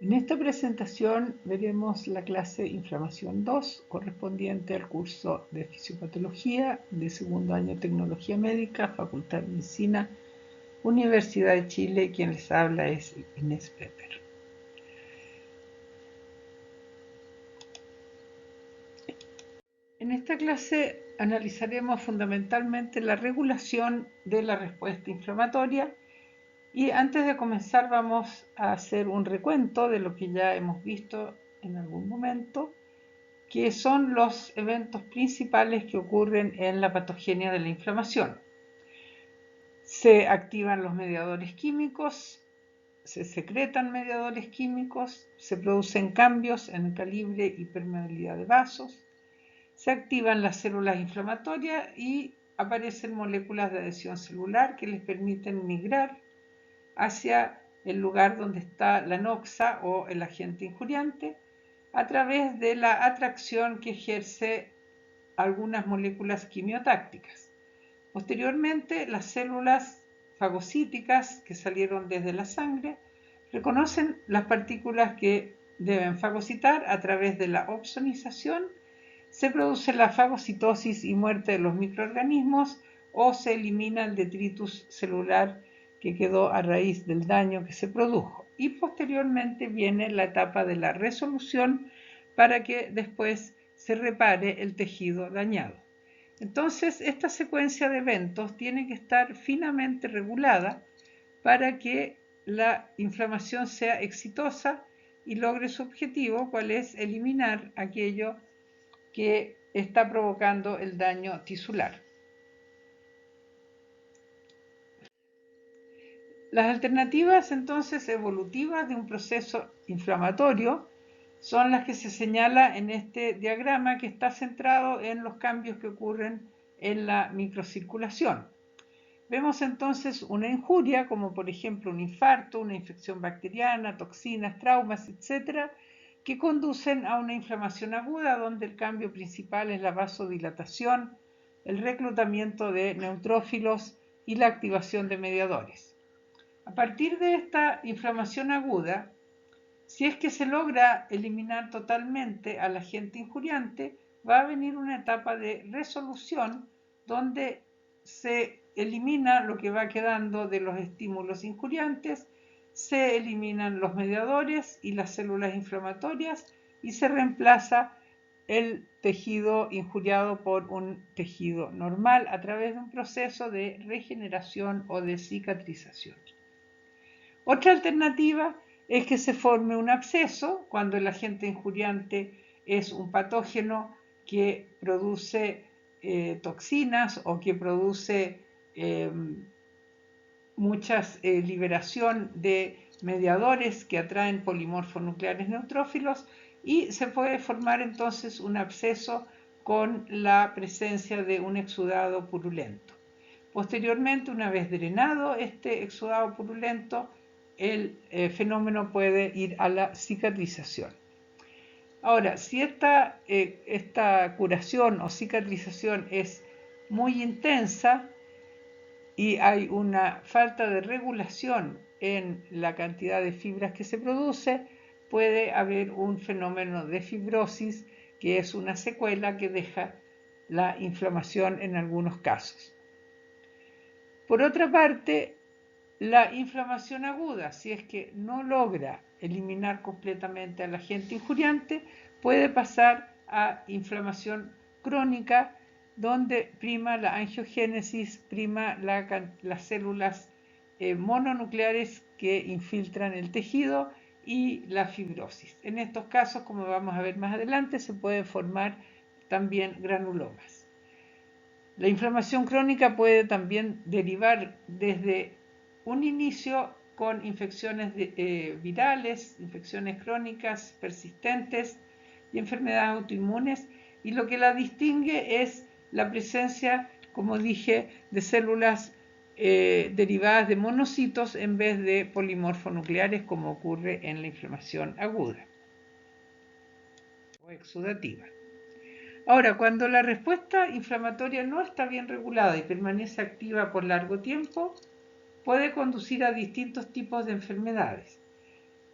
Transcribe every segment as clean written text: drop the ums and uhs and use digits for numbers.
En esta presentación veremos la clase Inflamación 2, correspondiente al curso de Fisiopatología de segundo año Tecnología Médica, Facultad de Medicina, Universidad de Chile. Quien les habla es Inés Pepper. En esta clase analizaremos fundamentalmente la regulación de la respuesta inflamatoria. Y antes de comenzar vamos a hacer un recuento de lo que ya hemos visto en algún momento, que son los eventos principales que ocurren en la patogenia de la inflamación. Se activan los mediadores químicos, se secretan mediadores químicos, se producen cambios en el calibre y permeabilidad de vasos, se activan las células inflamatorias y aparecen moléculas de adhesión celular que les permiten migrar hacia el lugar donde está la noxa o el agente injuriante a través de la atracción que ejerce algunas moléculas quimiotácticas. Posteriormente, las células fagocíticas que salieron desde la sangre reconocen las partículas que deben fagocitar a través de la opsonización. Se produce la fagocitosis y muerte de los microorganismos o se elimina el detritus celular que quedó a raíz del daño que se produjo. Y posteriormente viene la etapa de la resolución para que después se repare el tejido dañado. Entonces, esta secuencia de eventos tiene que estar finamente regulada para que la inflamación sea exitosa y logre su objetivo, cual es eliminar aquello que está provocando el daño tisular. Las alternativas entonces evolutivas de un proceso inflamatorio son las que se señala en este diagrama, que está centrado en los cambios que ocurren en la microcirculación. Vemos entonces una injuria, como por ejemplo un infarto, una infección bacteriana, toxinas, traumas, etc., que conducen a una inflamación aguda, donde el cambio principal es la vasodilatación, el reclutamiento de neutrófilos y la activación de mediadores. A partir de esta inflamación aguda, si es que se logra eliminar totalmente al agente injuriante, va a venir una etapa de resolución donde se elimina lo que va quedando de los estímulos injuriantes, se eliminan los mediadores y las células inflamatorias y se reemplaza el tejido injuriado por un tejido normal a través de un proceso de regeneración o de cicatrización. Otra alternativa es que se forme un absceso cuando el agente injuriante es un patógeno que produce toxinas o que produce mucha liberación de mediadores que atraen polimorfonucleares neutrófilos, y se puede formar entonces un absceso con la presencia de un exudado purulento. Posteriormente, una vez drenado este exudado purulento, el fenómeno puede ir a la cicatrización. Ahora, si esta curación o cicatrización es muy intensa y hay una falta de regulación en la cantidad de fibras que se produce, puede haber un fenómeno de fibrosis, que es una secuela que deja la inflamación en algunos casos. Por otra parte, la inflamación aguda, si es que no logra eliminar completamente al agente injuriante, puede pasar a inflamación crónica, donde prima la angiogénesis, prima las células mononucleares que infiltran el tejido y la fibrosis. En estos casos, como vamos a ver más adelante, se pueden formar también granulomas. La inflamación crónica puede también derivar desde un inicio con infecciones virales, infecciones crónicas persistentes y enfermedades autoinmunes, y lo que la distingue es la presencia, como dije, de células derivadas de monocitos en vez de polimorfonucleares, como ocurre en la inflamación aguda o exudativa. Ahora, cuando la respuesta inflamatoria no está bien regulada y permanece activa por largo tiempo, puede conducir a distintos tipos de enfermedades.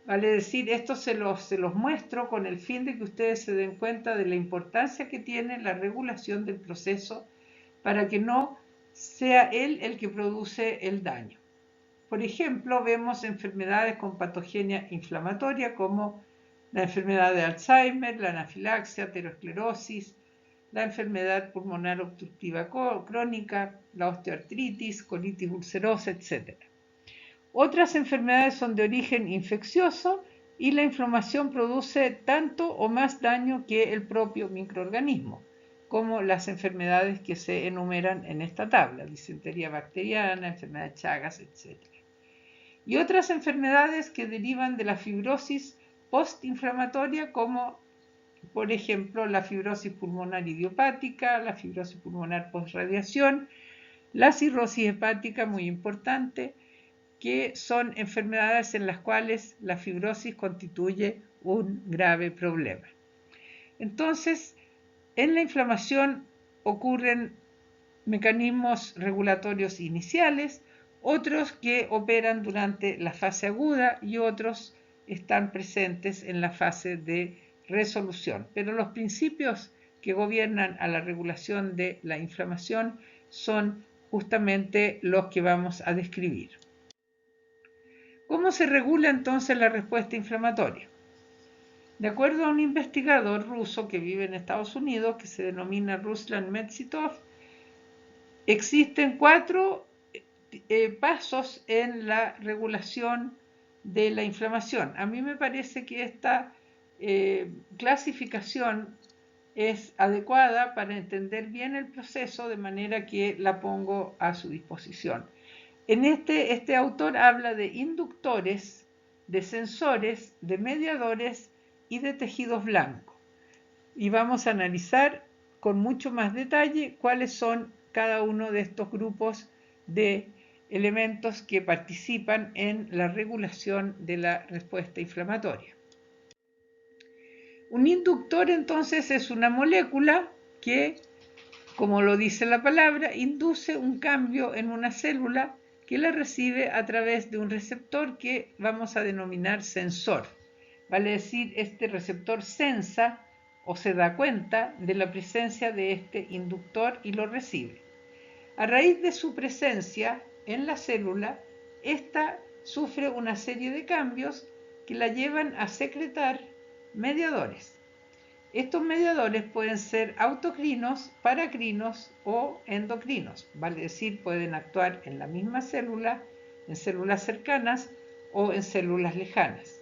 Vale decir, esto se los muestro con el fin de que ustedes se den cuenta de la importancia que tiene la regulación del proceso para que no sea él el que produce el daño. Por ejemplo, vemos enfermedades con patogenia inflamatoria como la enfermedad de Alzheimer, la anafilaxia, aterosclerosis, la enfermedad pulmonar obstructiva crónica, la osteoartritis, colitis ulcerosa, etc. Otras enfermedades son de origen infeccioso y la inflamación produce tanto o más daño que el propio microorganismo, como las enfermedades que se enumeran en esta tabla, disentería bacteriana, enfermedad de Chagas, etc. Y otras enfermedades que derivan de la fibrosis postinflamatoria, como por ejemplo la fibrosis pulmonar idiopática, la fibrosis pulmonar postradiación, la cirrosis hepática, muy importante, que son enfermedades en las cuales la fibrosis constituye un grave problema. Entonces, en la inflamación ocurren mecanismos regulatorios iniciales, otros que operan durante la fase aguda y otros están presentes en la fase de resolución. Pero los principios que gobiernan a la regulación de la inflamación son justamente los que vamos a describir. ¿Cómo se regula entonces la respuesta inflamatoria? De acuerdo a un investigador ruso que vive en Estados Unidos, que se denomina Ruslan Metsitov, existen 4 pasos en la regulación de la inflamación. A mí me parece que esta clasificación es adecuada para entender bien el proceso, de manera que la pongo a su disposición. En este autor habla de inductores, de sensores, de mediadores y de tejidos blancos. Y vamos a analizar con mucho más detalle cuáles son cada uno de estos grupos de elementos que participan en la regulación de la respuesta inflamatoria. Un inductor entonces es una molécula que, como lo dice la palabra, induce un cambio en una célula que la recibe a través de un receptor que vamos a denominar sensor. Vale decir, este receptor sensa o se da cuenta de la presencia de este inductor y lo recibe. A raíz de su presencia en la célula, esta sufre una serie de cambios que la llevan a secretar mediadores. Estos mediadores pueden ser autocrinos, paracrinos o endocrinos, vale decir, pueden actuar en la misma célula, en células cercanas o en células lejanas.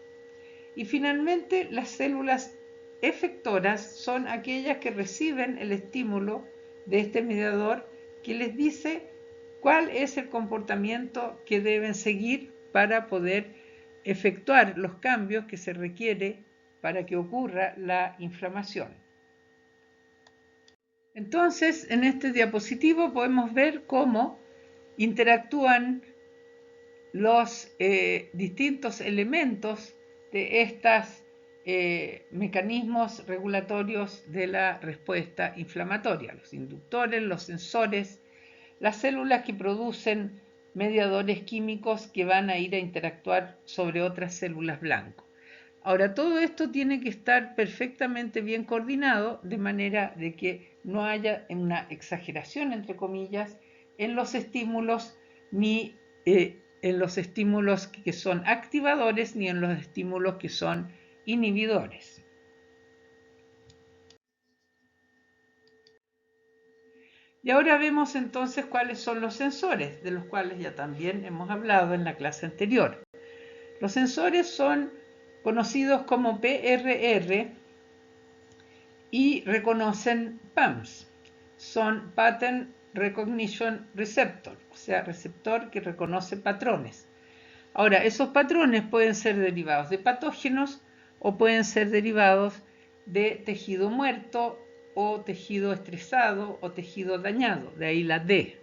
Y finalmente, las células efectoras son aquellas que reciben el estímulo de este mediador que les dice cuál es el comportamiento que deben seguir para poder efectuar los cambios que se requiere para que ocurra la inflamación. Entonces, en este diapositivo podemos ver cómo interactúan los distintos elementos de estos mecanismos regulatorios de la respuesta inflamatoria, los inductores, los sensores, las células que producen mediadores químicos que van a ir a interactuar sobre otras células blancas. Ahora, todo esto tiene que estar perfectamente bien coordinado, de manera de que no haya una exageración, entre comillas, en los estímulos, ni en los estímulos que son activadores, ni en los estímulos que son inhibidores. Y ahora vemos entonces cuáles son los sensores, de los cuales ya también hemos hablado en la clase anterior. Los sensores son conocidos como PRR y reconocen PAMs. Son Pattern Recognition Receptor, o sea, receptor que reconoce patrones. Ahora, esos patrones pueden ser derivados de patógenos o pueden ser derivados de tejido muerto o tejido estresado o tejido dañado. De ahí la D,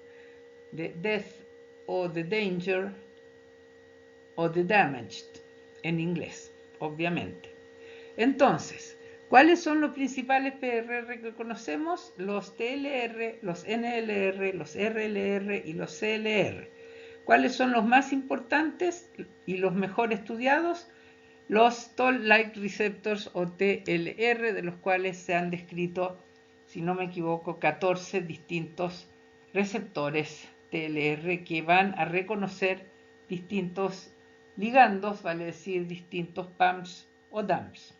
de death o de danger o de damaged en inglés, obviamente. Entonces, ¿cuáles son los principales PRR que conocemos? Los TLR, los NLR, los RLR y los CLR. ¿Cuáles son los más importantes y los mejor estudiados? los Toll-like receptors o TLR, de los cuales se han descrito, si no me equivoco, 14 distintos receptores TLR que van a reconocer distintos ligandos, vale decir, distintos PAMs o DAMs.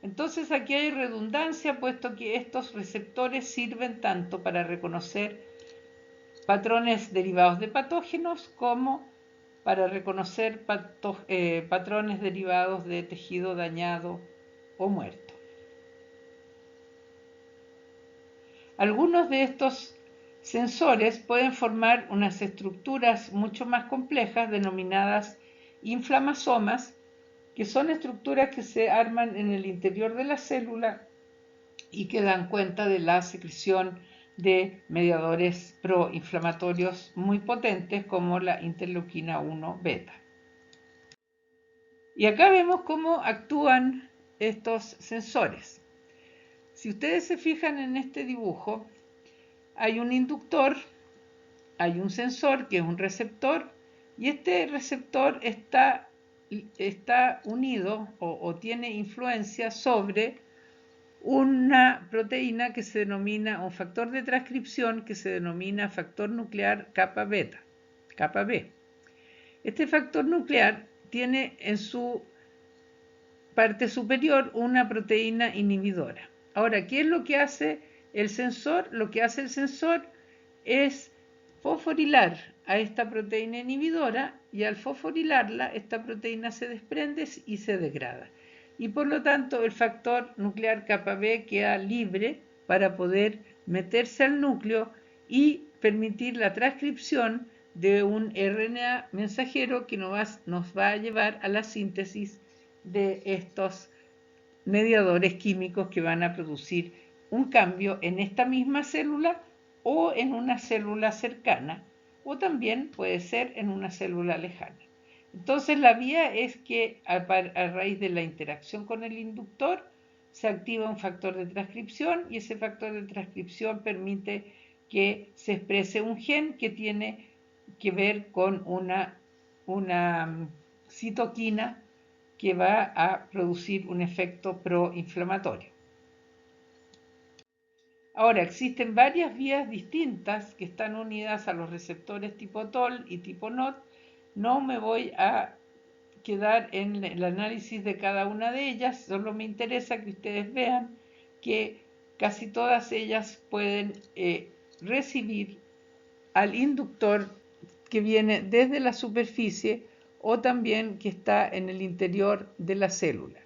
Entonces aquí hay redundancia, puesto que estos receptores sirven tanto para reconocer patrones derivados de patógenos como para reconocer patrones derivados de tejido dañado o muerto. Algunos de estos sensores pueden formar unas estructuras mucho más complejas denominadas inflamasomas, que son estructuras que se arman en el interior de la célula y que dan cuenta de la secreción de mediadores proinflamatorios muy potentes como la interleuquina 1 beta. Y acá vemos cómo actúan estos sensores. Si ustedes se fijan en este dibujo, hay un inductor, hay un sensor que es un receptor, y este receptor está unido o tiene influencia sobre una proteína que se denomina, un factor de transcripción que se denomina factor nuclear kappa beta, kappa B. Este factor nuclear tiene en su parte superior una proteína inhibidora. Ahora, ¿qué es lo que hace el sensor? Lo que hace el sensor es fosforilar a esta proteína inhibidora, y al fosforilarla, esta proteína se desprende y se degrada. Y por lo tanto, el factor nuclear kappa B queda libre para poder meterse al núcleo y permitir la transcripción de un RNA mensajero que nos va a llevar a la síntesis de estos mediadores químicos que van a producir un cambio en esta misma célula o en una célula cercana, o también puede ser en una célula lejana. Entonces la vía es que a raíz de la interacción con el inductor se activa un factor de transcripción, y ese factor de transcripción permite que se exprese un gen que tiene que ver con una citoquina que va a producir un efecto proinflamatorio. Ahora, existen varias vías distintas que están unidas a los receptores tipo Toll y tipo NOT. No me voy a quedar en el análisis de cada una de ellas, solo me interesa que ustedes vean que casi todas ellas pueden recibir al inductor que viene desde la superficie o también que está en el interior de la célula.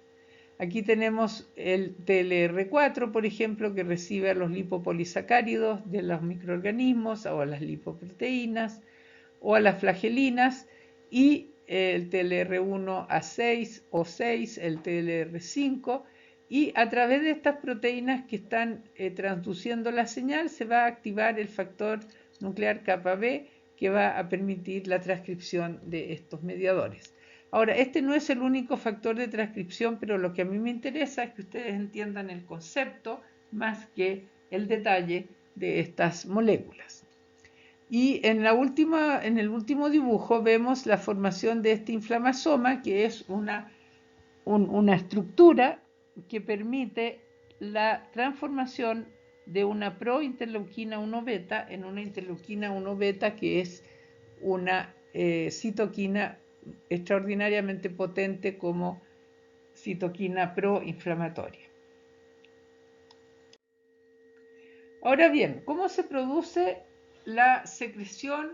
Aquí tenemos el TLR4, por ejemplo, que recibe a los lipopolisacáridos de los microorganismos, o a las lipoproteínas, o a las flagelinas, y el TLR1A6 o 6, el TLR5, y a través de estas proteínas que están transduciendo la señal se va a activar el factor nuclear kappa B, que va a permitir la transcripción de estos mediadores. Ahora, este no es el único factor de transcripción, pero lo que a mí me interesa es que ustedes entiendan el concepto más que el detalle de estas moléculas. Y en el último dibujo vemos la formación de este inflamasoma, que es una estructura que permite la transformación de una prointerleuquina 1 beta en una interleuquina 1 beta, que es una citoquina extraordinariamente potente como citoquina proinflamatoria. Ahora bien, ¿cómo se produce la secreción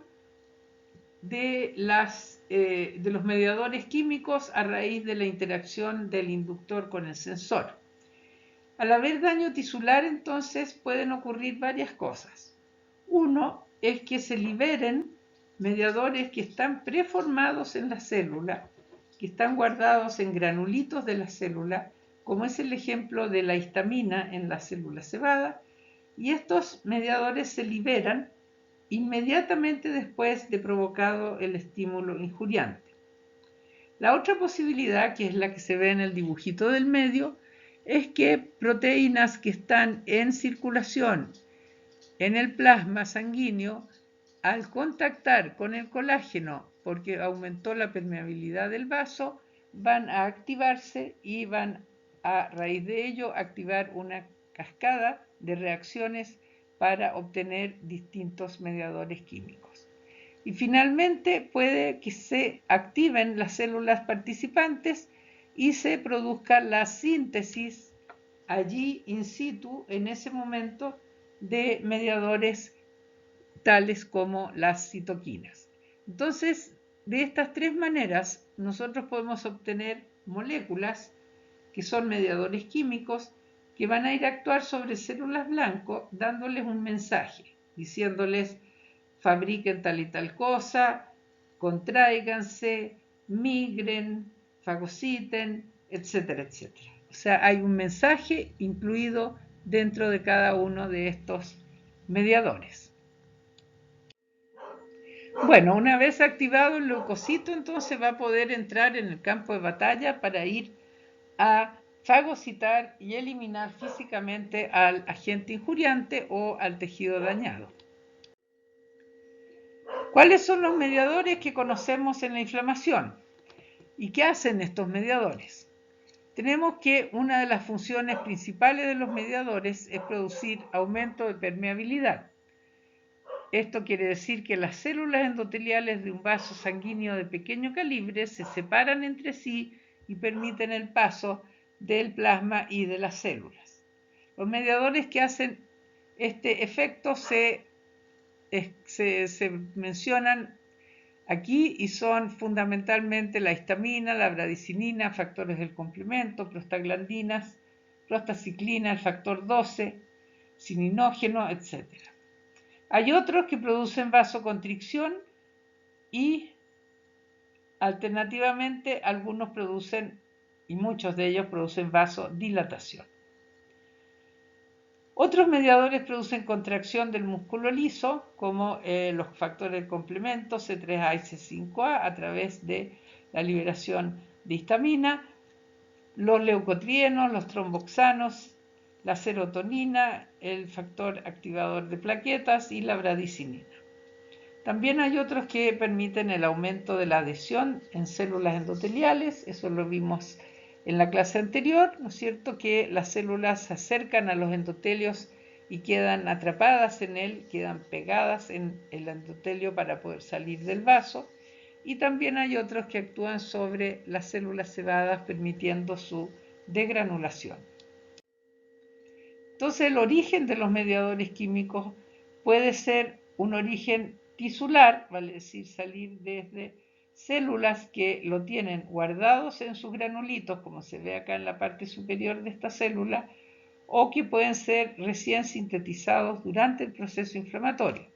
de los mediadores químicos a raíz de la interacción del inductor con el sensor? Al haber daño tisular, entonces pueden ocurrir varias cosas. Uno es que se liberen mediadores que están preformados en la célula, que están guardados en granulitos de la célula, como es el ejemplo de la histamina en la célula cebada, y estos mediadores se liberan inmediatamente después de provocado el estímulo injuriante. La otra posibilidad, que es la que se ve en el dibujito del medio, es que proteínas que están en circulación en el plasma sanguíneo, al contactar con el colágeno, porque aumentó la permeabilidad del vaso, van a activarse y van a raíz de ello activar una cascada de reacciones para obtener distintos mediadores químicos. Y finalmente puede que se activen las células participantes y se produzca la síntesis allí in situ en ese momento de mediadores tales como las citoquinas. Entonces, de estas tres maneras, nosotros podemos obtener moléculas que son mediadores químicos que van a ir a actuar sobre células blanco dándoles un mensaje, diciéndoles fabriquen tal y tal cosa, contráiganse, migren, fagociten, etcétera, etcétera. O sea, hay un mensaje incluido dentro de cada uno de estos mediadores. Bueno, una vez activado el leucocito, entonces va a poder entrar en el campo de batalla para ir a fagocitar y eliminar físicamente al agente injuriante o al tejido dañado. ¿Cuáles son los mediadores que conocemos en la inflamación? ¿Y qué hacen estos mediadores? Tenemos que una de las funciones principales de los mediadores es producir aumento de permeabilidad. Esto quiere decir que las células endoteliales de un vaso sanguíneo de pequeño calibre se separan entre sí y permiten el paso del plasma y de las células. Los mediadores que hacen este efecto se mencionan aquí y son fundamentalmente la histamina, la bradicinina, factores del complemento, prostaglandinas, prostaciclina, el factor 12, cininógeno, etc. Hay otros que producen vasoconstricción y alternativamente algunos producen, y muchos de ellos producen vasodilatación. Otros mediadores producen contracción del músculo liso, como los factores del complemento C3A y C5A a través de la liberación de histamina, los leucotrienos, los tromboxanos, la serotonina, el factor activador de plaquetas y la bradicinina. También hay otros que permiten el aumento de la adhesión en células endoteliales, eso lo vimos en la clase anterior, ¿no es cierto? Que las células se acercan a los endotelios y quedan atrapadas en él, quedan pegadas en el endotelio para poder salir del vaso. Y también hay otros que actúan sobre las células cebadas permitiendo su degranulación. Entonces el origen de los mediadores químicos puede ser un origen tisular, vale decir, salir desde células que lo tienen guardados en sus granulitos, como se ve acá en la parte superior de esta célula, o que pueden ser recién sintetizados durante el proceso inflamatorio.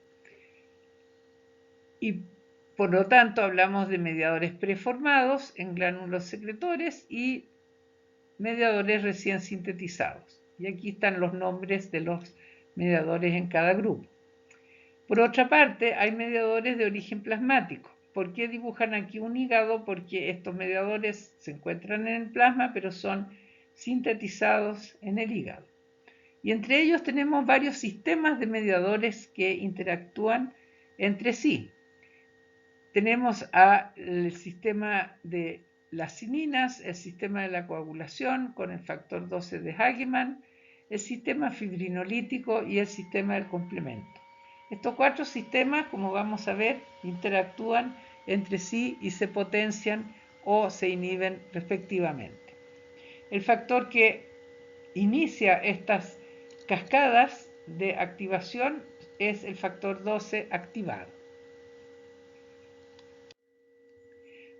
Y por lo tanto hablamos de mediadores preformados en gránulos secretores y mediadores recién sintetizados. Y aquí están los nombres de los mediadores en cada grupo. Por otra parte, hay mediadores de origen plasmático. ¿Por qué dibujan aquí un hígado? Porque estos mediadores se encuentran en el plasma, pero son sintetizados en el hígado. Y entre ellos tenemos varios sistemas de mediadores que interactúan entre sí. Tenemos el sistema de las cininas, el sistema de la coagulación con el factor 12 de Hagemann, el sistema fibrinolítico y el sistema del complemento. Estos cuatro sistemas, como vamos a ver, interactúan entre sí y se potencian o se inhiben respectivamente. El factor que inicia estas cascadas de activación es el factor 12 activado.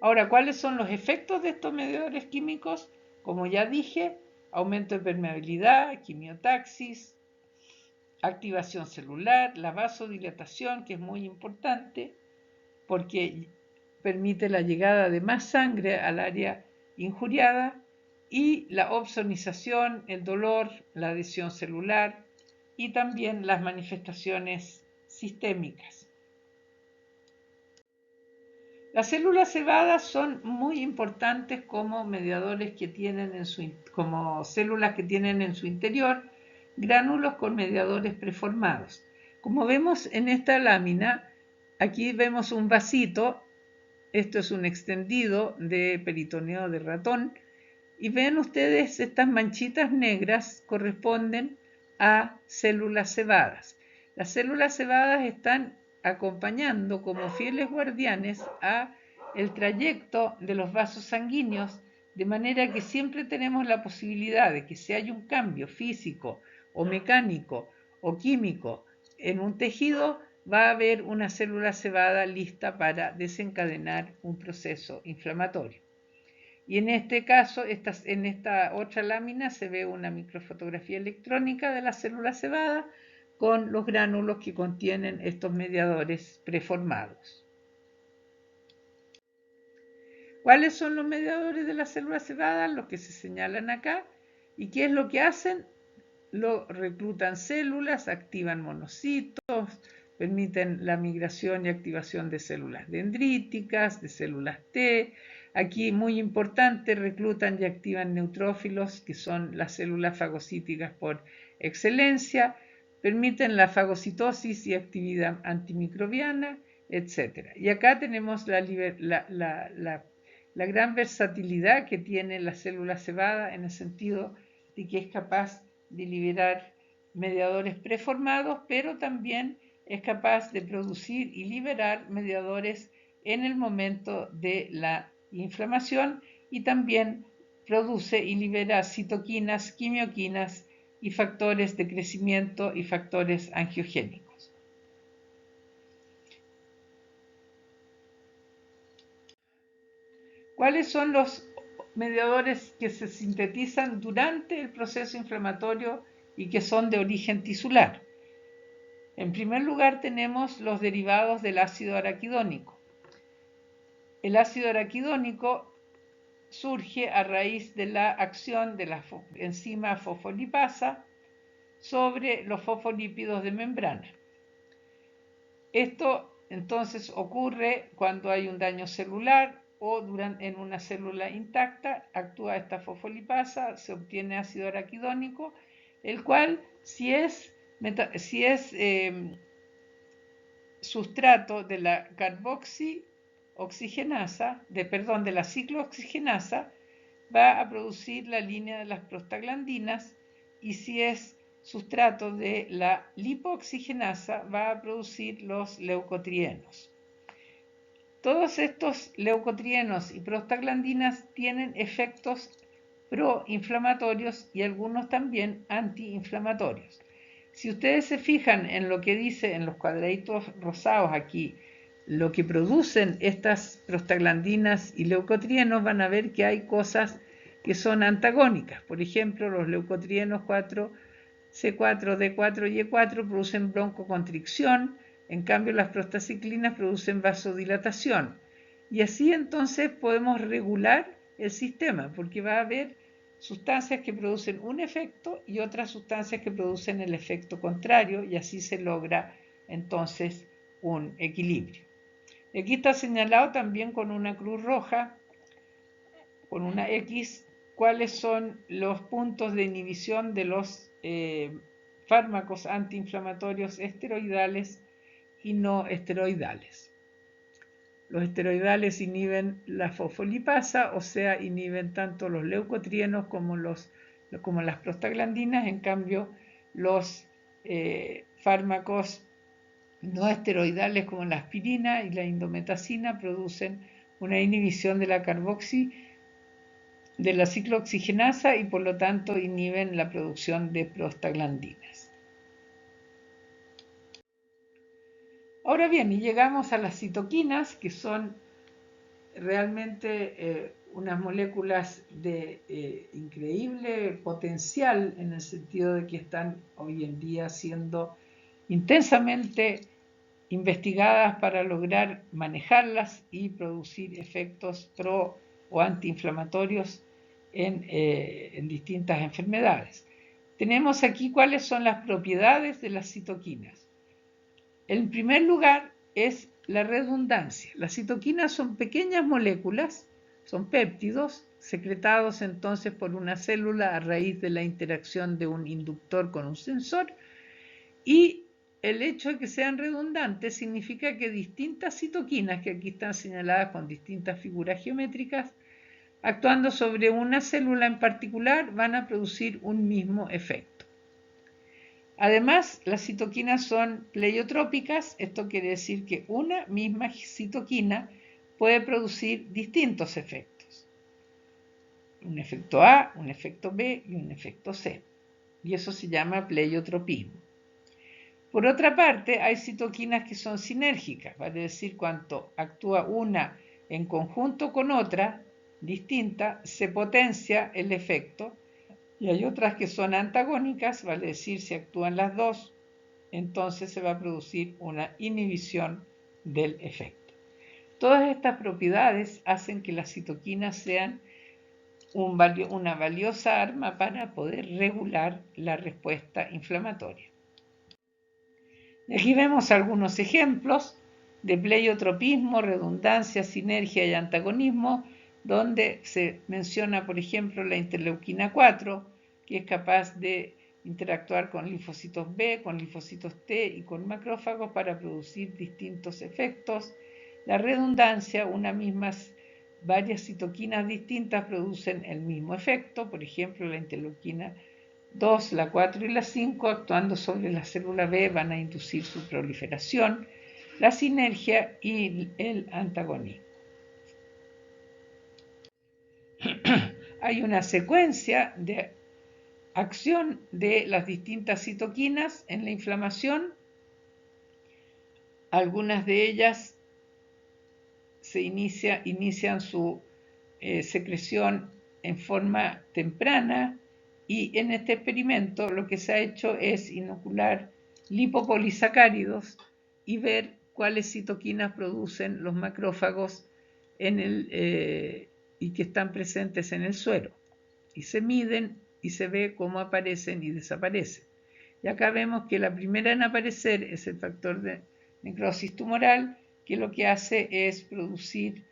Ahora, ¿cuáles son los efectos de estos mediadores químicos? Como ya dije, aumento de permeabilidad, quimiotaxis, activación celular, la vasodilatación, que es muy importante porque permite la llegada de más sangre al área injuriada, y la opsonización, el dolor, la adhesión celular y también las manifestaciones sistémicas. Las células cebadas son muy importantes como mediadores que tienen como células que tienen en su interior gránulos con mediadores preformados. Como vemos en esta lámina, aquí vemos un vasito Esto es un extendido de peritoneo de ratón. Y ven ustedes, estas manchitas negras corresponden a células cebadas. Las células cebadas están acompañando como fieles guardianes a el trayecto de los vasos sanguíneos, de manera que siempre tenemos la posibilidad de que si hay un cambio físico o mecánico o químico en un tejido, va a haber una célula cebada lista para desencadenar un proceso inflamatorio. Y en este caso, en esta otra lámina se ve una microfotografía electrónica de la célula cebada con los gránulos que contienen estos mediadores preformados. ¿Cuáles son los mediadores de la célula cebada? Los que se señalan acá. ¿Y qué es lo que hacen? Lo reclutan células, activan monocitos, permiten la migración y activación de células dendríticas, de células T. Aquí, muy importante, reclutan y activan neutrófilos, que son las células fagocíticas por excelencia, permiten la fagocitosis y actividad antimicrobiana, etc. Y acá tenemos la gran versatilidad que tiene la célula cebada en el sentido de que es capaz de liberar mediadores preformados, pero también es capaz de producir y liberar mediadores en el momento de la inflamación y también produce y libera citoquinas, quimioquinas y factores de crecimiento y factores angiogénicos. ¿Cuáles son los mediadores que se sintetizan durante el proceso inflamatorio y que son de origen tisular? En primer lugar tenemos los derivados del ácido araquidónico. El ácido araquidónico surge a raíz de la acción de la enzima fosfolipasa sobre los fosfolípidos de membrana. Esto entonces ocurre cuando hay un daño celular o en una célula intacta, actúa esta fosfolipasa, se obtiene ácido araquidónico, el cual si es sustrato de la carboxioxigenasa, de la ciclooxigenasa, va a producir la línea de las prostaglandinas, y si es sustrato de la lipoxigenasa va a producir los leucotrienos. Todos estos leucotrienos y prostaglandinas tienen efectos proinflamatorios y algunos también antiinflamatorios. Si ustedes se fijan en lo que dice en los cuadraditos rosados aquí, lo que producen estas prostaglandinas y leucotrienos, van a ver que hay cosas que son antagónicas. Por ejemplo, los leucotrienos 4, C4, D4 y E4 producen broncoconstricción, en cambio las prostaciclinas producen vasodilatación. Y así entonces podemos regular el sistema, porque va a haber sustancias que producen un efecto y otras sustancias que producen el efecto contrario, y así se logra entonces un equilibrio. Aquí está señalado también con una cruz roja, con una X, cuáles son los puntos de inhibición de los fármacos antiinflamatorios esteroidales y no esteroidales. Los esteroidales inhiben la fosfolipasa, o sea, inhiben tanto los leucotrienos como las prostaglandinas. En cambio, los fármacos no esteroidales como la aspirina y la indometacina producen una inhibición de la ciclooxigenasa y por lo tanto inhiben la producción de prostaglandinas. Ahora bien, y llegamos a las citoquinas, que son realmente unas moléculas de increíble potencial, en el sentido de que están hoy en día siendo intensamente investigadas para lograr manejarlas y producir efectos pro o antiinflamatorios en distintas enfermedades. Tenemos aquí cuáles son las propiedades de las citoquinas. En primer lugar es la redundancia. Las citoquinas son pequeñas moléculas, son péptidos, secretados entonces por una célula a raíz de la interacción de un inductor con un sensor, y el hecho de que sean redundantes significa que distintas citoquinas, que aquí están señaladas con distintas figuras geométricas, actuando sobre una célula en particular, van a producir un mismo efecto. Además, las citoquinas son pleiotrópicas, esto quiere decir que una misma citoquina puede producir distintos efectos. Un efecto A, un efecto B y un efecto C. Y eso se llama pleiotropismo. Por otra parte, hay citoquinas que son sinérgicas, vale decir, cuando actúa una en conjunto con otra distinta, se potencia el efecto, y hay otras que son antagónicas, vale decir, si actúan las dos, entonces se va a producir una inhibición del efecto. Todas estas propiedades hacen que las citoquinas sean una valiosa arma para poder regular la respuesta inflamatoria. Aquí vemos algunos ejemplos de pleiotropismo, redundancia, sinergia y antagonismo, donde se menciona, por ejemplo, la interleuquina 4, que es capaz de interactuar con linfocitos B, con linfocitos T y con macrófagos para producir distintos efectos. La redundancia, varias citoquinas distintas producen el mismo efecto, por ejemplo, la interleuquina 2, la 4 y la 5, actuando sobre la célula B, van a inducir su proliferación, la sinergia y el antagonismo. Hay una secuencia de acción de las distintas citoquinas en la inflamación. Algunas de ellas inician su secreción en forma temprana, y en este experimento lo que se ha hecho es inocular lipopolisacáridos y ver cuáles citoquinas producen los macrófagos y que están presentes en el suero. Y se miden y se ve cómo aparecen y desaparecen. Y acá vemos que la primera en aparecer es el factor de necrosis tumoral, que lo que hace es producir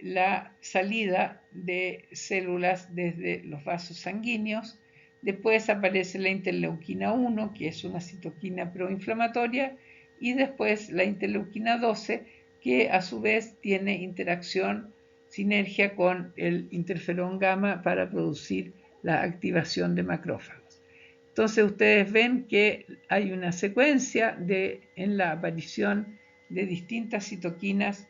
la salida de células desde los vasos sanguíneos. Después aparece la interleuquina 1, que es una citoquina proinflamatoria, y después la interleuquina 12, que a su vez tiene sinergia con el interferón gamma para producir la activación de macrófagos. Entonces ustedes ven que hay una secuencia en la aparición de distintas citoquinas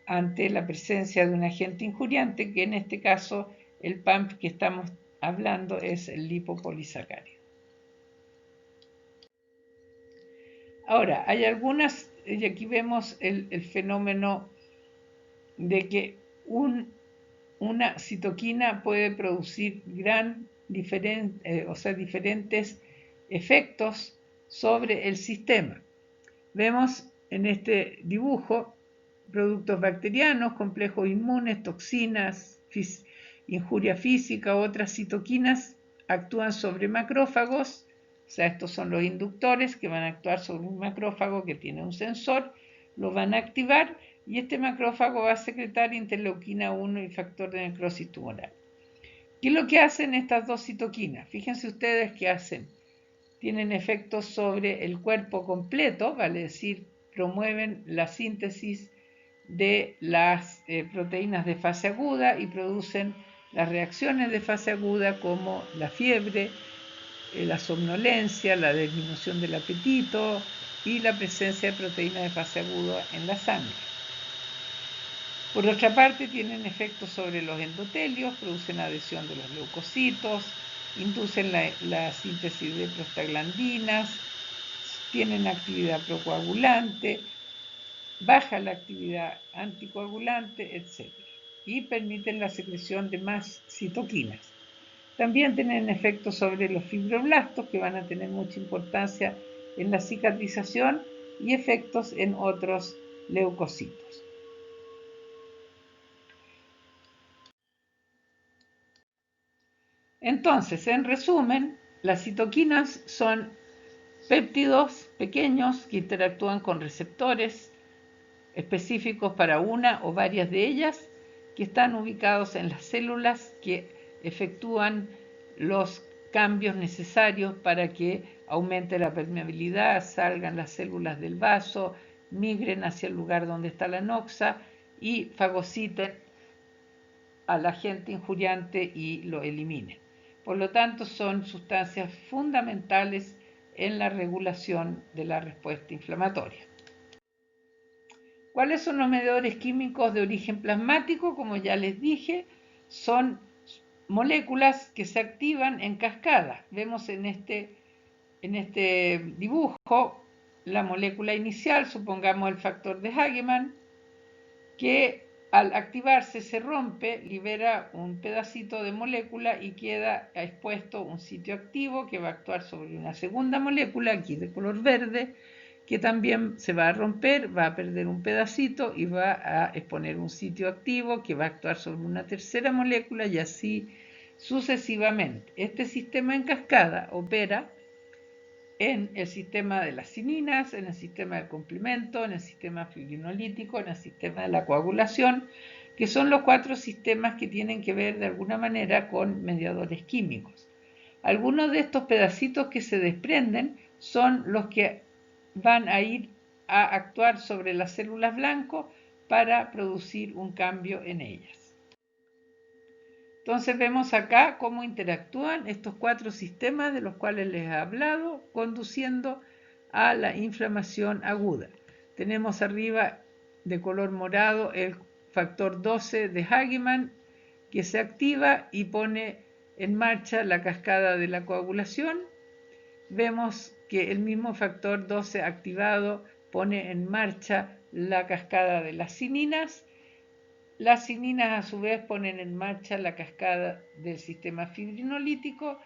ante la presencia de un agente injuriante, que en este caso el PAMP que estamos hablando es el lipopolisacárido. Ahora, hay algunas, y aquí vemos el fenómeno de que una citoquina puede producir diferentes efectos sobre el sistema. Vemos en este dibujo productos bacterianos, complejos inmunes, toxinas, injuria física, otras citoquinas actúan sobre macrófagos. O sea, estos son los inductores que van a actuar sobre un macrófago que tiene un sensor, lo van a activar y este macrófago va a secretar interleuquina 1 y factor de necrosis tumoral. ¿Qué es lo que hacen estas dos citoquinas? Fíjense ustedes qué hacen. Tienen efectos sobre el cuerpo completo, vale decir, promueven la síntesis de las proteínas de fase aguda y producen las reacciones de fase aguda como la fiebre, la somnolencia, la disminución del apetito y la presencia de proteínas de fase aguda en la sangre. Por otra parte, tienen efectos sobre los endotelios, producen adhesión de los leucocitos, inducen la síntesis de prostaglandinas, tienen actividad procoagulante, baja la actividad anticoagulante, etc. Y permiten la secreción de más citoquinas. También tienen efectos sobre los fibroblastos, que van a tener mucha importancia en la cicatrización, y efectos en otros leucocitos. Entonces, en resumen, las citoquinas son péptidos pequeños que interactúan con receptores específicos para una o varias de ellas, que están ubicados en las células que efectúan los cambios necesarios para que aumente la permeabilidad, salgan las células del vaso, migren hacia el lugar donde está la noxa y fagociten al agente injuriante y lo eliminen. Por lo tanto, son sustancias fundamentales en la regulación de la respuesta inflamatoria. ¿Cuáles son los mediadores químicos de origen plasmático? Como ya les dije, son moléculas que se activan en cascada. Vemos en este dibujo la molécula inicial, supongamos el factor de Hagemann, que al activarse se rompe, libera un pedacito de molécula y queda expuesto un sitio activo que va a actuar sobre una segunda molécula, aquí de color verde, que también se va a romper, va a perder un pedacito y va a exponer un sitio activo que va a actuar sobre una tercera molécula y así sucesivamente. Este sistema en cascada opera en el sistema de las cininas, en el sistema del complemento, en el sistema fibrinolítico, en el sistema de la coagulación, que son los 4 sistemas que tienen que ver de alguna manera con mediadores químicos. Algunos de estos pedacitos que se desprenden son los que van a ir a actuar sobre las células blanco para producir un cambio en ellas. Entonces vemos acá cómo interactúan estos 4 sistemas de los cuales les he hablado, conduciendo a la inflamación aguda. Tenemos arriba de color morado el factor 12 de Hagemann que se activa y pone en marcha la cascada de la coagulación. Vemos que el mismo factor 12 activado pone en marcha la cascada de las cininas. Las cininas a su vez ponen en marcha la cascada del sistema fibrinolítico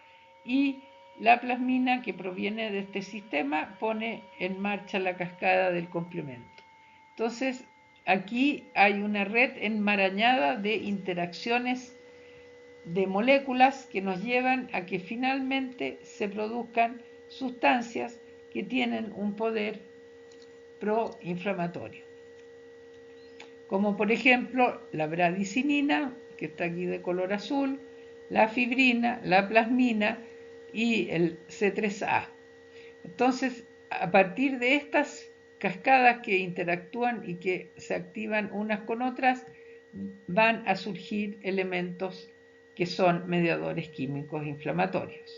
y la plasmina que proviene de este sistema pone en marcha la cascada del complemento. Entonces aquí hay una red enmarañada de interacciones de moléculas que nos llevan a que finalmente se produzcan sustancias que tienen un poder proinflamatorio, como por ejemplo la bradicinina, que está aquí de color azul, la fibrina, la plasmina y el C3A. Entonces, a partir de estas cascadas que interactúan y que se activan unas con otras, van a surgir elementos que son mediadores químicos inflamatorios.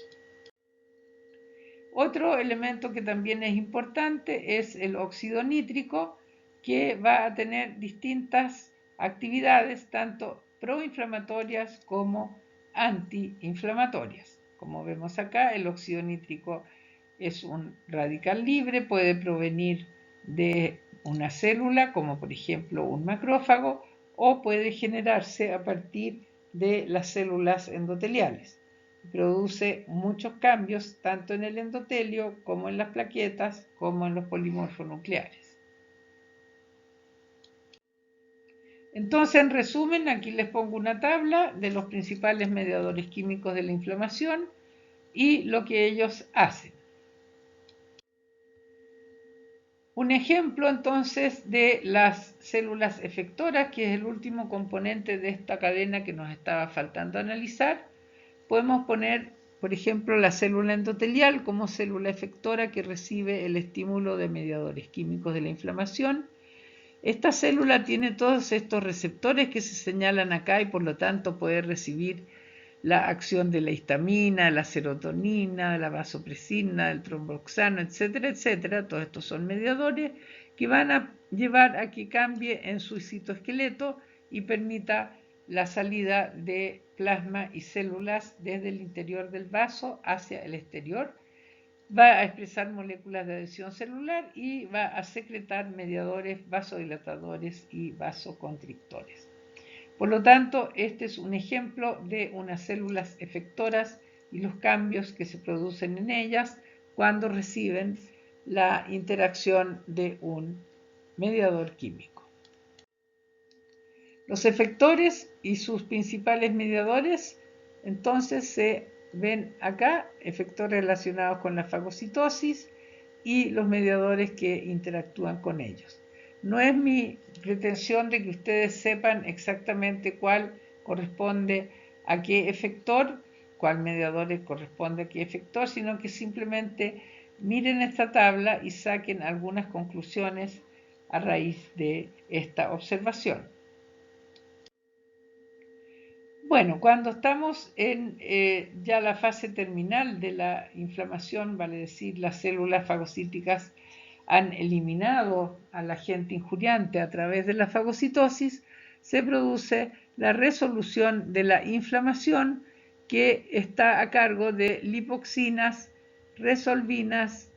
Otro elemento que también es importante es el óxido nítrico, que va a tener distintas actividades, tanto proinflamatorias como antiinflamatorias. Como vemos acá, el óxido nítrico es un radical libre, puede provenir de una célula, como por ejemplo un macrófago, o puede generarse a partir de las células endoteliales. Produce muchos cambios tanto en el endotelio como en las plaquetas como en los polimorfonucleares. Entonces, en resumen, aquí les pongo una tabla de los principales mediadores químicos de la inflamación y lo que ellos hacen. Un ejemplo entonces de las células efectoras, que es el último componente de esta cadena que nos estaba faltando analizar, podemos poner, por ejemplo, la célula endotelial como célula efectora que recibe el estímulo de mediadores químicos de la inflamación. Esta célula tiene todos estos receptores que se señalan acá y por lo tanto puede recibir la acción de la histamina, de la serotonina, de la vasopresina, del tromboxano, etcétera, etcétera. Todos estos son mediadores que van a llevar a que cambie en su citoesqueleto y permita la salida de plasma y células desde el interior del vaso hacia el exterior. Va a expresar moléculas de adhesión celular y va a secretar mediadores vasodilatadores y vasoconstrictores. Por lo tanto, este es un ejemplo de unas células efectoras y los cambios que se producen en ellas cuando reciben la interacción de un mediador químico. Los efectores y sus principales mediadores, entonces, se ven acá, efectores relacionados con la fagocitosis y los mediadores que interactúan con ellos. No es mi pretensión de que ustedes sepan exactamente cuál corresponde a qué efector, cuál mediador le corresponde a qué efector, sino que simplemente miren esta tabla y saquen algunas conclusiones a raíz de esta observación. Bueno, cuando estamos en ya la fase terminal de la inflamación, vale decir, las células fagocíticas han eliminado al agente injuriante a través de la fagocitosis, se produce la resolución de la inflamación, que está a cargo de lipoxinas, resolvinas,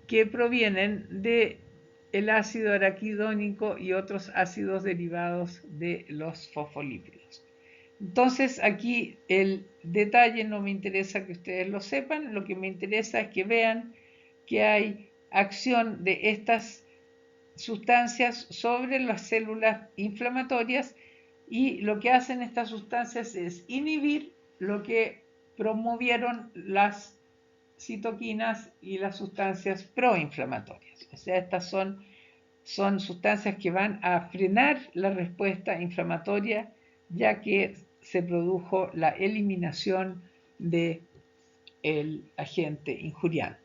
que provienen del ácido araquidónico y otros ácidos derivados de los fosfolípidos. Entonces aquí el detalle no me interesa que ustedes lo sepan, lo que me interesa es que vean que hay acción de estas sustancias sobre las células inflamatorias, y lo que hacen estas sustancias es inhibir lo que promovieron las citoquinas y las sustancias proinflamatorias. O sea, estas son sustancias que van a frenar la respuesta inflamatoria, ya que se produjo la eliminación del agente injuriante.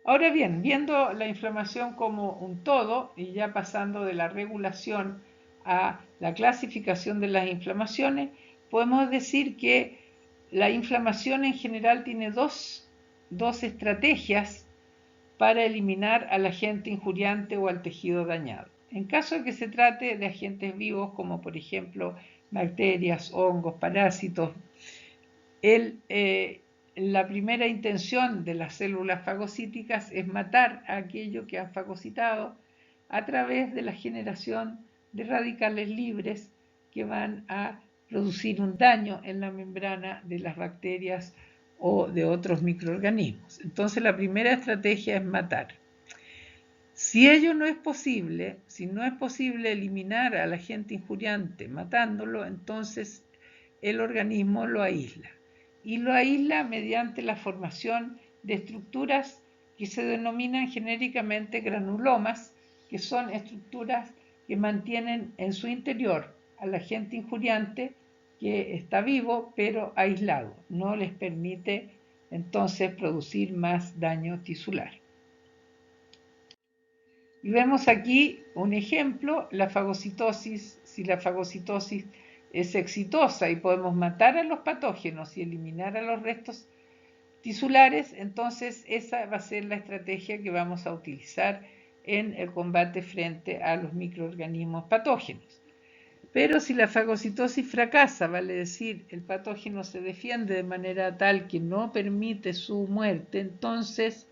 Ahora bien, viendo la inflamación como un todo y ya pasando de la regulación a la clasificación de las inflamaciones, podemos decir que la inflamación en general tiene dos estrategias para eliminar al agente injuriante o al tejido dañado. En caso de que se trate de agentes vivos, como por ejemplo bacterias, hongos, parásitos, la primera intención de las células fagocíticas es matar a aquello que han fagocitado a través de la generación de radicales libres que van a producir un daño en la membrana de las bacterias o de otros microorganismos. Entonces la primera estrategia es matar. Si ello no es posible, si no es posible eliminar al agente injuriante matándolo, entonces el organismo lo aísla. Y lo aísla mediante la formación de estructuras que se denominan genéricamente granulomas, que son estructuras que mantienen en su interior al agente injuriante, que está vivo pero aislado, no les permite entonces producir más daño tisular. Y vemos aquí un ejemplo, la fagocitosis. Si la fagocitosis es exitosa y podemos matar a los patógenos y eliminar a los restos tisulares, entonces esa va a ser la estrategia que vamos a utilizar en el combate frente a los microorganismos patógenos. Pero si la fagocitosis fracasa, vale decir, el patógeno se defiende de manera tal que no permite su muerte, entonces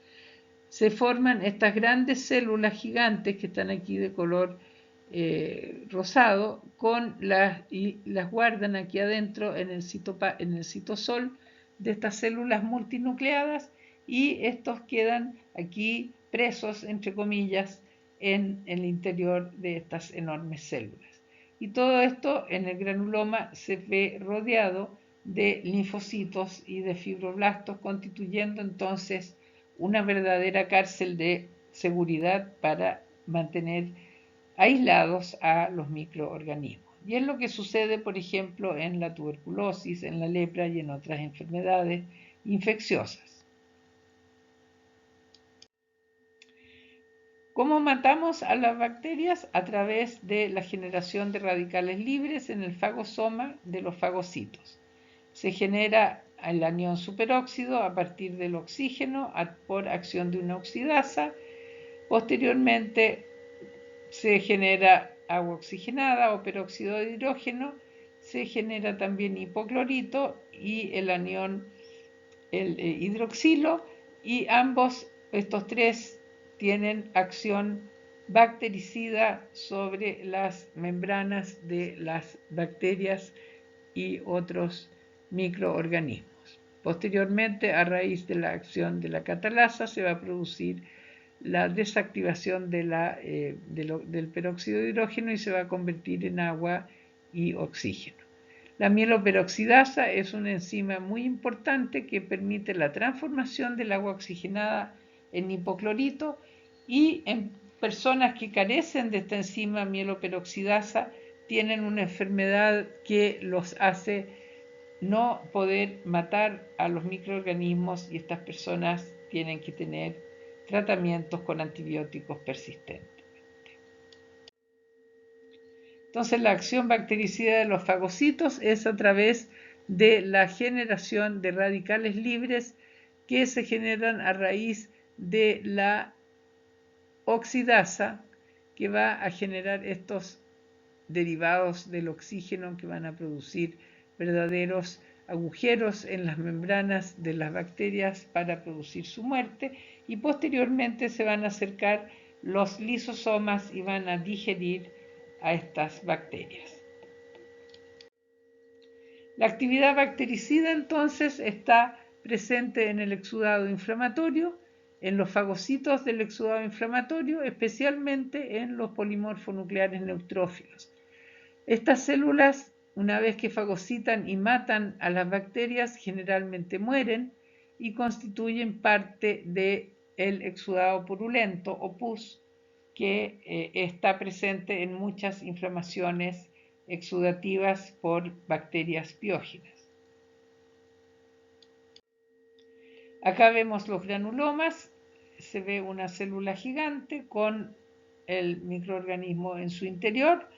se forman estas grandes células gigantes que están aquí de color rosado, y las guardan aquí adentro en el citosol de estas células multinucleadas, y estos quedan aquí presos, entre comillas, en el interior de estas enormes células. Y todo esto en el granuloma se ve rodeado de linfocitos y de fibroblastos, constituyendo entonces una verdadera cárcel de seguridad para mantener aislados a los microorganismos. Y es lo que sucede, por ejemplo, en la tuberculosis, en la lepra y en otras enfermedades infecciosas. ¿Cómo matamos a las bacterias? A través de la generación de radicales libres en el fagosoma de los fagocitos. Se genera el anión superóxido a partir del oxígeno por acción de una oxidasa. Posteriormente se genera agua oxigenada o peróxido de hidrógeno, se genera también hipoclorito y el anión, el hidroxilo, y estos tres tienen acción bactericida sobre las membranas de las bacterias y otros microorganismos. Posteriormente, a raíz de la acción de la catalasa, se va a producir la desactivación del peróxido de hidrógeno y se va a convertir en agua y oxígeno. La mieloperoxidasa es una enzima muy importante que permite la transformación del agua oxigenada en hipoclorito, y en personas que carecen de esta enzima mieloperoxidasa tienen una enfermedad que los hace no poder matar a los microorganismos y estas personas tienen que tener tratamientos con antibióticos persistentes. Entonces la acción bactericida de los fagocitos es a través de la generación de radicales libres que se generan a raíz de la oxidasa que va a generar estos derivados del oxígeno que van a producir verdaderos agujeros en las membranas de las bacterias para producir su muerte, y posteriormente se van a acercar los lisosomas y van a digerir a estas bacterias. La actividad bactericida entonces está presente en el exudado inflamatorio, en los fagocitos del exudado inflamatorio, especialmente en los polimorfonucleares neutrófilos. Estas células, una vez que fagocitan y matan a las bacterias, generalmente mueren y constituyen parte del exudado purulento o pus, que está presente en muchas inflamaciones exudativas por bacterias piógenas. Acá vemos los granulomas, se ve una célula gigante con el microorganismo en su interior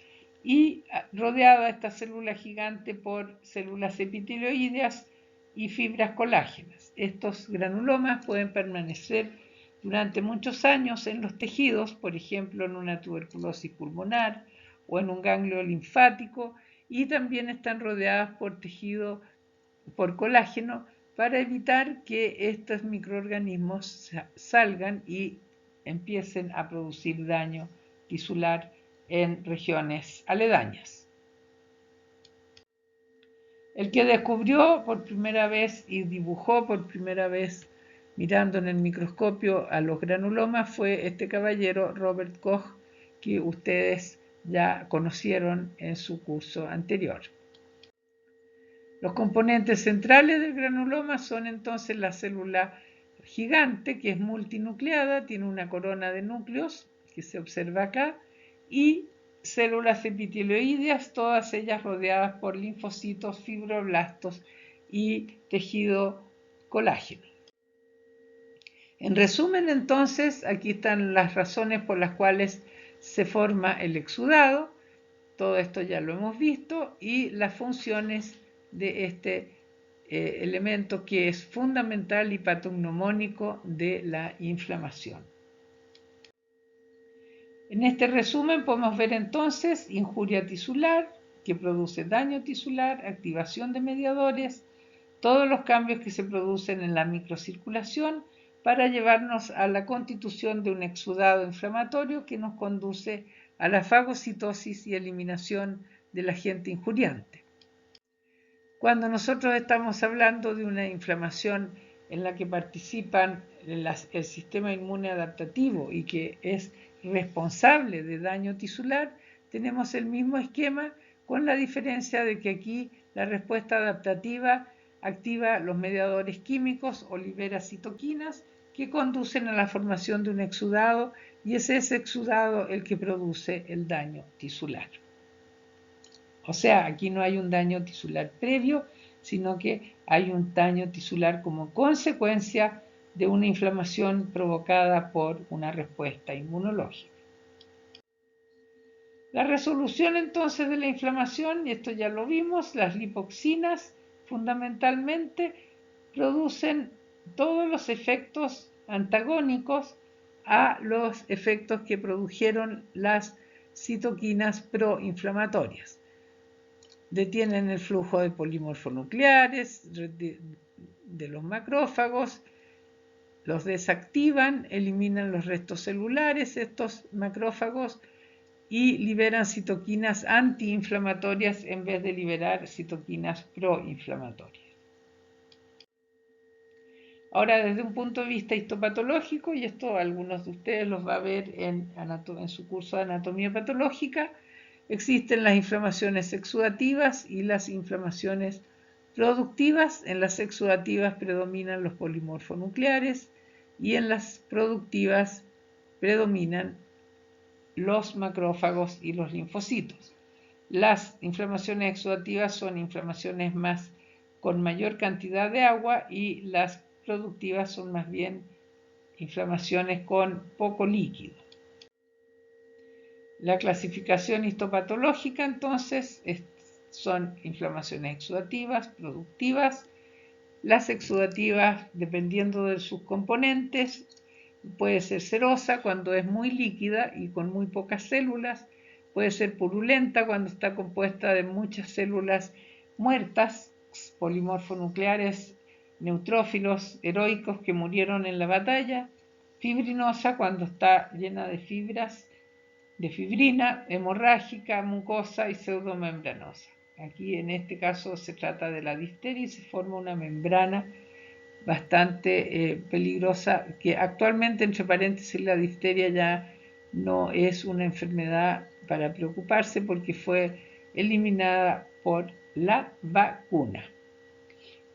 y rodeada esta célula gigante por células epitelioideas y fibras colágenas. Estos granulomas pueden permanecer durante muchos años en los tejidos, por ejemplo en una tuberculosis pulmonar o en un ganglio linfático, y también están rodeadas por tejido por colágeno para evitar que estos microorganismos salgan y empiecen a producir daño tisular en regiones aledañas. El que descubrió por primera vez y dibujó por primera vez mirando en el microscopio a los granulomas fue este caballero Robert Koch, que ustedes ya conocieron en su curso anterior. Los componentes centrales del granuloma son entonces la célula gigante, que es multinucleada, tiene una corona de núcleos que se observa acá, y células epitelioideas, todas ellas rodeadas por linfocitos, fibroblastos y tejido colágeno. En resumen, entonces, aquí están las razones por las cuales se forma el exudado. Todo esto ya lo hemos visto, y las funciones de este elemento que es fundamental y patognomónico de la inflamación. En este resumen podemos ver entonces injuria tisular, que produce daño tisular, activación de mediadores, todos los cambios que se producen en la microcirculación para llevarnos a la constitución de un exudado inflamatorio que nos conduce a la fagocitosis y eliminación del agente injuriante. Cuando nosotros estamos hablando de una inflamación en la que participan el sistema inmune adaptativo y que es responsable de daño tisular, tenemos el mismo esquema, con la diferencia de que aquí la respuesta adaptativa activa los mediadores químicos o libera citoquinas que conducen a la formación de un exudado, y es ese exudado el que produce el daño tisular. O sea, aquí no hay un daño tisular previo, sino que hay un daño tisular como consecuencia de una inflamación provocada por una respuesta inmunológica. La resolución entonces de la inflamación, y esto ya lo vimos, las lipoxinas fundamentalmente producen todos los efectos antagónicos a los efectos que produjeron las citoquinas proinflamatorias. Detienen el flujo de polimorfonucleares de los macrófagos, los desactivan, eliminan los restos celulares, estos macrófagos, y liberan citoquinas antiinflamatorias en vez de liberar citoquinas proinflamatorias. Ahora, desde un punto de vista histopatológico, y esto algunos de ustedes los va a ver en su curso de anatomía patológica, existen las inflamaciones exudativas y las inflamaciones productivas. En las exudativas predominan los polimorfonucleares y en las productivas predominan los macrófagos y los linfocitos. Las inflamaciones exudativas son inflamaciones más con mayor cantidad de agua y las productivas son más bien inflamaciones con poco líquido. La clasificación histopatológica entonces son inflamaciones exudativas, productivas. Las exudativas, dependiendo de sus componentes, puede ser serosa cuando es muy líquida y con muy pocas células, puede ser purulenta cuando está compuesta de muchas células muertas, polimorfonucleares, neutrófilos heroicos que murieron en la batalla, fibrinosa cuando está llena de fibras, de fibrina, hemorrágica, mucosa y pseudomembranosa. Aquí en este caso se trata de la difteria y se forma una membrana bastante peligrosa, que actualmente, entre paréntesis, la difteria ya no es una enfermedad para preocuparse porque fue eliminada por la vacuna.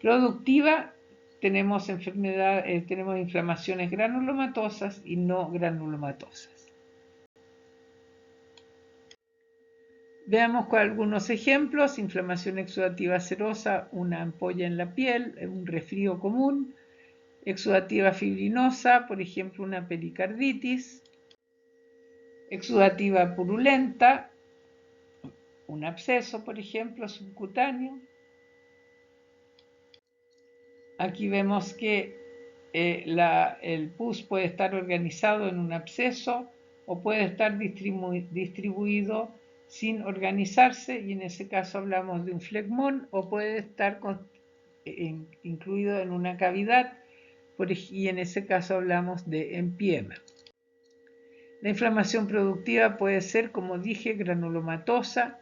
Productiva, tenemos tenemos inflamaciones granulomatosas y no granulomatosas. Veamos con algunos ejemplos: inflamación exudativa serosa, una ampolla en la piel, un resfrío común; exudativa fibrinosa, por ejemplo, una pericarditis; exudativa purulenta, un absceso, por ejemplo, subcutáneo. Aquí vemos que el pus puede estar organizado en un absceso o puede estar distribuido sin organizarse, y en ese caso hablamos de un flegmón, o puede estar incluido en una cavidad, y en ese caso hablamos de empiema. La inflamación productiva puede ser, como dije, granulomatosa,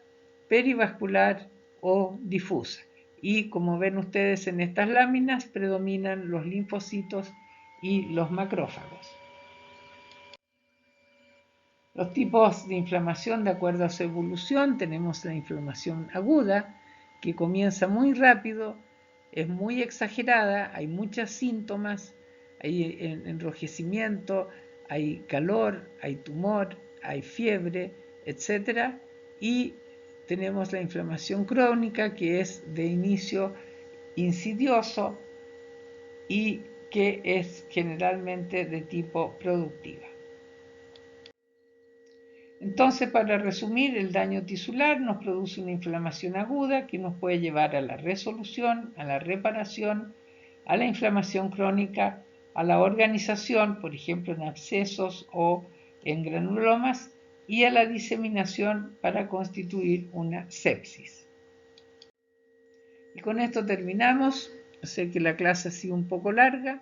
perivascular o difusa. Y como ven ustedes en estas láminas, predominan los linfocitos y los macrófagos. Los tipos de inflamación, de acuerdo a su evolución, tenemos la inflamación aguda, que comienza muy rápido, es muy exagerada, hay muchos síntomas, hay enrojecimiento, hay calor, hay tumor, hay fiebre, etc. Y tenemos la inflamación crónica, que es de inicio insidioso y que es generalmente de tipo productiva. Entonces, para resumir, el daño tisular nos produce una inflamación aguda que nos puede llevar a la resolución, a la reparación, a la inflamación crónica, a la organización, por ejemplo, en abscesos o en granulomas, y a la diseminación para constituir una sepsis. Y con esto terminamos. Sé que la clase ha sido un poco larga,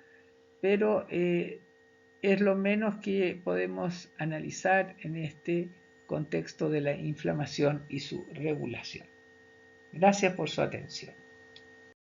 pero es lo menos que podemos analizar en este contexto de la inflamación y su regulación. Gracias por su atención.